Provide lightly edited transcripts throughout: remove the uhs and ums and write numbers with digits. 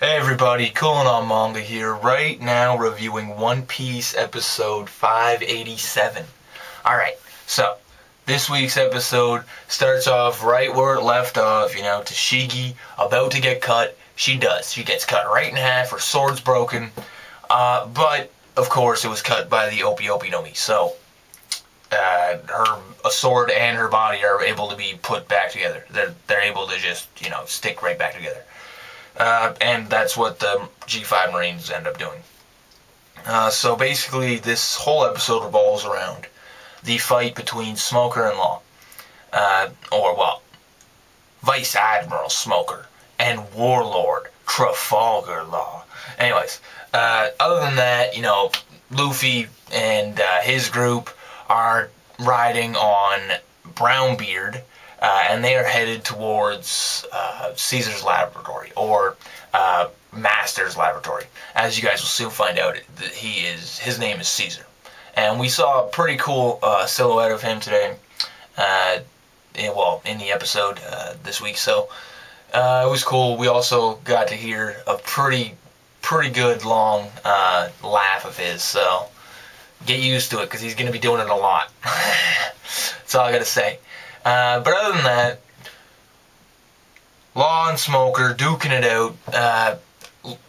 Hey everybody, Coolin' on Manga here, right now reviewing One Piece episode 587. Alright, so, this week's episode starts off right where it left off, Tashigi about to get cut. She does. She gets cut right in half, her sword's broken, but, of course, it was cut by the Opi no Mi, so, a sword and her body are able to be put back together. They're able to just, stick right back together. And that's what the G5 Marines end up doing. So basically, this whole episode revolves around the fight between Smoker and Law. Vice Admiral Smoker and Warlord Trafalgar Law. Anyways, other than that, Luffy and his group are riding on Brownbeard, and they are headed towards Caesar's laboratory, or Master's laboratory. As you guys will soon find out, his name is Caesar. And we saw a pretty cool silhouette of him today, in the episode this week, so it was cool. We also got to hear a pretty good long laugh of his, so get used to it, because he's going to be doing it a lot. That's all I got to say. But other than that, Law and Smoker duking it out.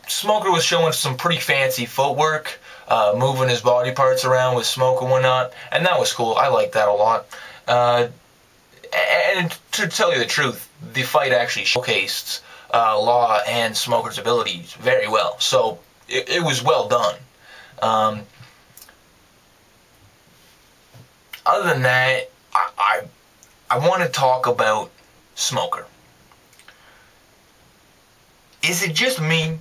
Smoker was showing some pretty fancy footwork, moving his body parts around with smoke and whatnot, and that was cool. I liked that a lot. And to tell you the truth, the fight actually showcased Law and Smoker's abilities very well, so it was well done. Other than that, I want to talk about Smoker. Is it just me,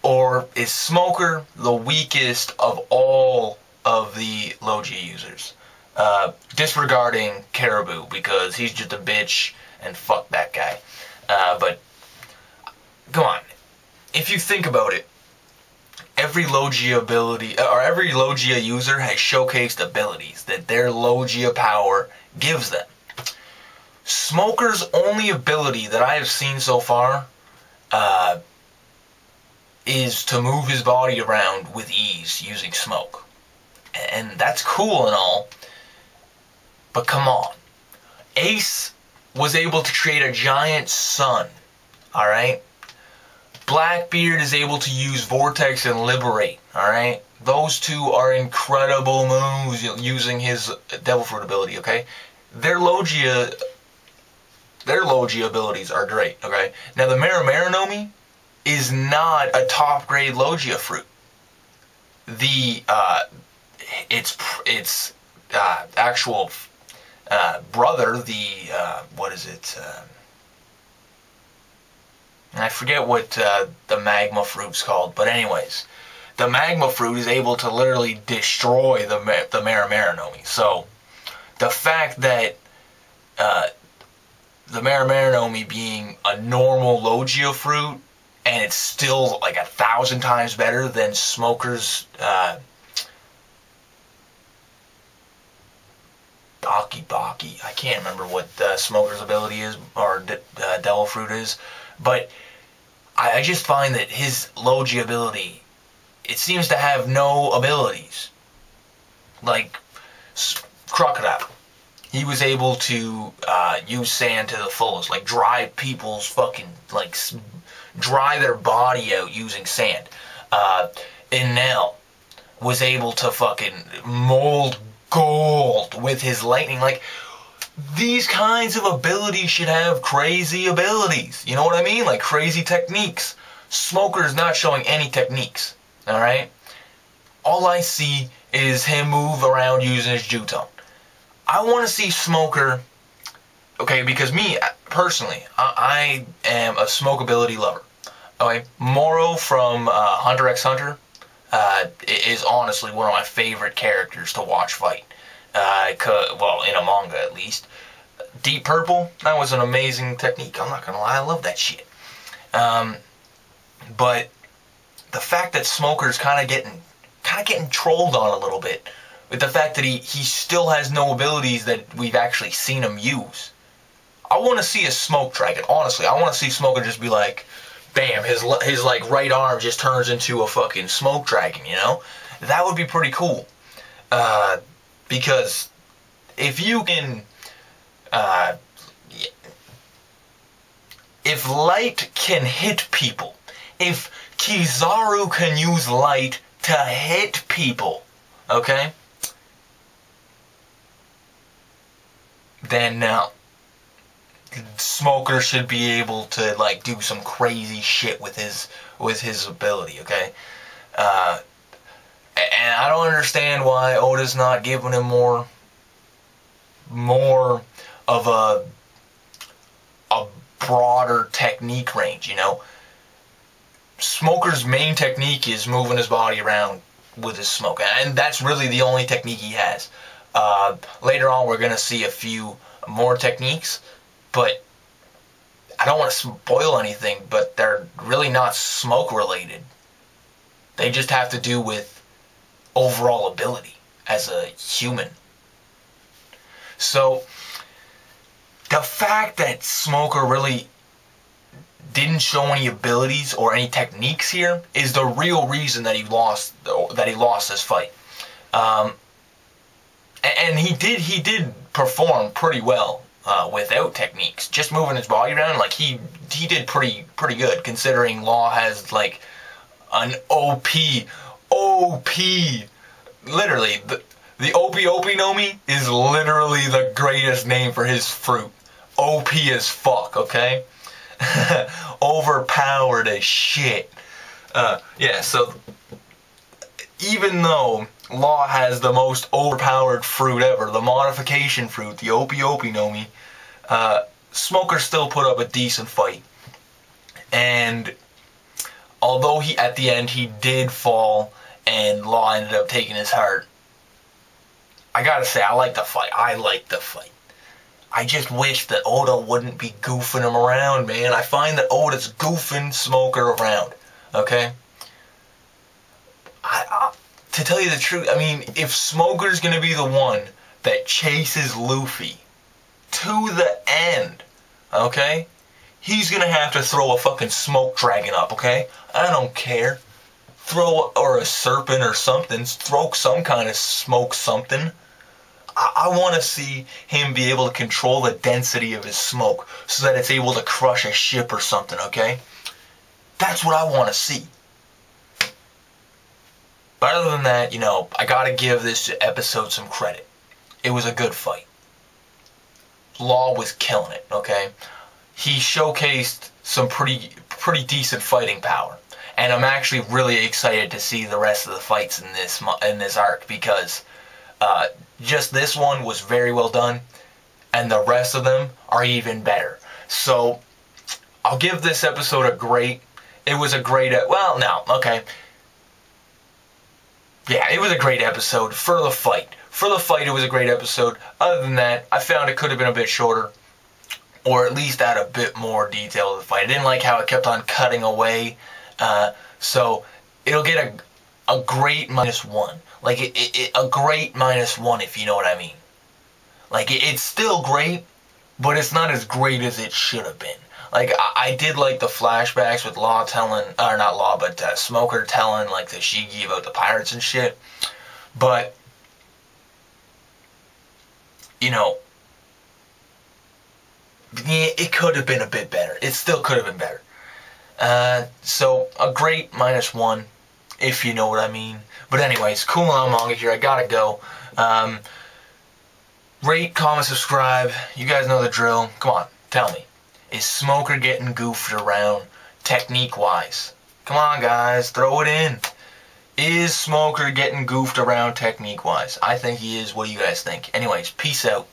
or is Smoker the weakest of all of the Logia users? Disregarding Caribou, because he's just a bitch, and fuck that guy. But, come on. If you think about it, every Logia ability, or every Logia user has showcased abilities that their Logia power gives them. Smoker's only ability that I have seen so far is to move his body around with ease using smoke. And that's cool and all, but come on. Ace was able to create a giant sun, alright? Blackbeard is able to use Vortex and Liberate, alright? Those two are incredible moves using his Devil Fruit ability, okay? Their Logia abilities are great, okay? Now, the Mera no Mi is not a top-grade Logia fruit. Its actual brother, I forget what the magma fruit's called, but anyways, the magma fruit is able to literally destroy the Mera no Mi. So, the fact that the Mera no Mi being a normal Logia fruit, and it's still like 1,000 times better than Smoker's Baki. I can't remember what Smoker's ability is, or Devil Fruit is, but I just find that his Logia ability, it seems to have no abilities. Like Crocodile. He was able to use sand to the fullest, like dry people's fucking, like, dry their body out using sand. Enel was able to fucking mold gold with his lightning. Like, these kinds of abilities should have crazy abilities. You know what I mean? Like, crazy techniques. Smoker is not showing any techniques, alright? All I see is him move around using his Juton. I want to see Smoker, okay, because me, personally, I am a smoke ability lover. Okay, Moro from Hunter x Hunter is honestly one of my favorite characters to watch fight. Well, in a manga at least. Deep Purple, that was an amazing technique. I'm not gonna lie, I love that shit. But the fact that Smoker's kind of getting trolled on a little bit, with the fact that he still has no abilities that we've actually seen him use. I want to see a Smoke Dragon, honestly. I want to see Smoker just be like, bam, his like right arm just turns into a fucking smoke dragon, you know? That would be pretty cool. Because if you can, if light can hit people, if Kizaru can use light to hit people, okay? Then Smoker should be able to like do some crazy shit with his ability, okay? And I don't understand why Oda's not giving him more of a broader technique range, you know? Smoker's main technique is moving his body around with his smoke, and that's really the only technique he has. Later on, we're going to see a few more techniques, but I don't want to spoil anything, but they're really not smoke related. They just have to do with overall ability as a human. So, the fact that Smoker really didn't show any abilities or any techniques here is the real reason that he lost this fight. And he did perform pretty well without techniques, just moving his body around. Like he did pretty good, considering Law has like an OP, literally the Opie Nomi is literally the greatest name for his fruit. OP as fuck, okay? Overpowered as shit. Yeah, so even though Law has the most overpowered fruit ever, the modification fruit, the Opie Nomi, Smoker still put up a decent fight. And although at the end he did fall and Law ended up taking his heart, I gotta say, I like the fight. I just wish that Oda wouldn't be goofing him around, man. I find that Oda's goofing Smoker around, okay? To tell you the truth, I mean, if Smoker's gonna be the one that chases Luffy to the end, okay? He's gonna have to throw a fucking smoke dragon up, okay? I don't care. Or a serpent or something. Throw some kind of smoke something. I want to see him be able to control the density of his smoke so that it's able to crush a ship or something, okay? That's what I want to see. But other than that, you know, I gotta give this episode some credit. It was a good fight. Law was killing it, okay? He showcased some pretty decent fighting power. And I'm actually really excited to see the rest of the fights in this arc, because just this one was very well done, and the rest of them are even better. So I'll give this episode a great. It was a great. Well, no, okay. Yeah, it was a great episode for the fight. For the fight, it was a great episode. Other than that, I found it could have been a bit shorter, or at least add a bit more detail to the fight. I didn't like how it kept on cutting away. So it'll get a great -1. Like a great -1, if you know what I mean. Like it's still great, but it's not as great as it should have been. Like I did like the flashbacks with Law telling, or not Law, but Smoker telling like the Shigi about the pirates and shit. But you know, yeah, it could have been a bit better. It still could have been better. So a great -1, if you know what I mean. But anyways, cool on manga here. I gotta go. Rate, comment, subscribe. You guys know the drill. Come on, tell me. Is Smoker getting goofed around technique-wise? Come on, guys, throw it in. Is Smoker getting goofed around technique-wise? I think he is. What do you guys think? Anyways, peace out.